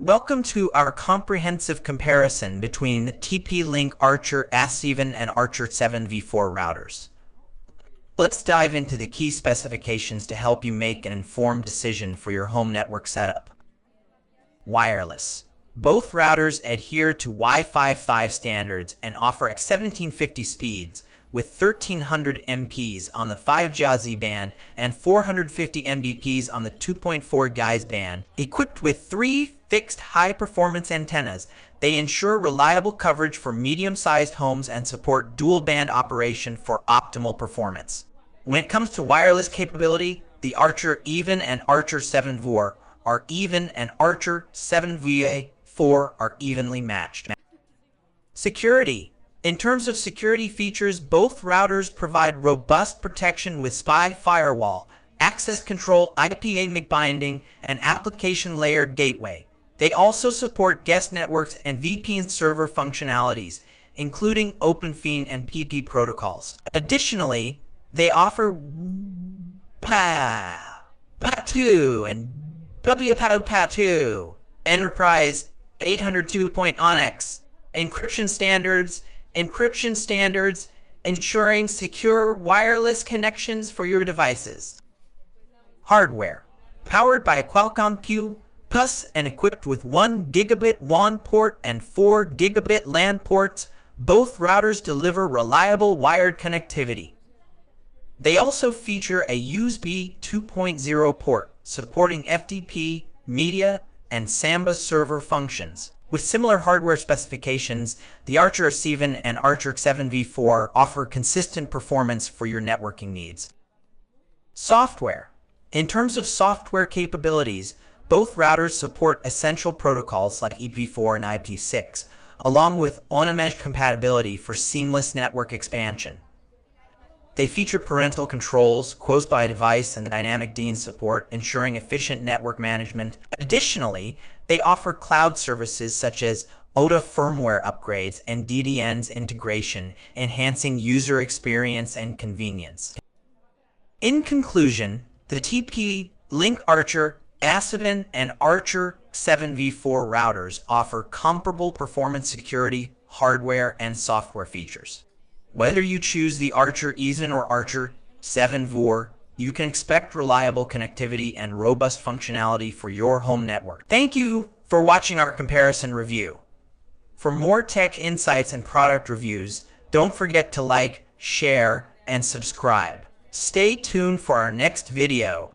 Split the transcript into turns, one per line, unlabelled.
Welcome to our comprehensive comparison between the TP-Link Archer S7 and Archer 7v4 routers. Let's dive into the key specifications to help you make an informed decision for your home network setup. Wireless. Both routers adhere to Wi-Fi 5 standards and offer 1750 speeds, with 1300 Mbps on the 5GHz band and 450 Mbps on the 2.4 GHz band. Equipped with 3 fixed high-performance antennas, they ensure reliable coverage for medium-sized homes and support dual-band operation for optimal performance. When it comes to wireless capability, the Archer Even and Archer 7v4 are even and Archer 7v4 are evenly matched. Security. In terms of security features, both routers provide robust protection with SPI firewall, access control, IPA binding, and application layer gateway. They also support guest networks and VPN server functionalities, including OpenVPN and PP protocols. Additionally, they offer PA2 and WPA2 Enterprise 802. Onyx encryption standards, ensuring secure wireless connections for your devices. Hardware. Powered by Qualcomm Q+ and equipped with 1 gigabit WAN port and 4 gigabit LAN ports, both routers deliver reliable wired connectivity. They also feature a USB 2.0 port, supporting FTP, media, and Samba server functions. With similar hardware specifications, the Archer S7 and Archer 7v4 offer consistent performance for your networking needs. Software. In terms of software capabilities, both routers support essential protocols like IPv4 and IPv6, along with on-mesh compatibility for seamless network expansion. They feature parental controls, close by device, and dynamic DNS support, ensuring efficient network management. Additionally, they offer cloud services such as OTA firmware upgrades and DDN's integration, enhancing user experience and convenience. In conclusion, the TP-Link Archer S7 and Archer 7v4 routers offer comparable performance, security, hardware, and software features. Whether you choose the Archer Even or Archer 7v4, you can expect reliable connectivity and robust functionality for your home network. Thank you for watching our comparison review. For more tech insights and product reviews, don't forget to like, share, and subscribe. Stay tuned for our next video.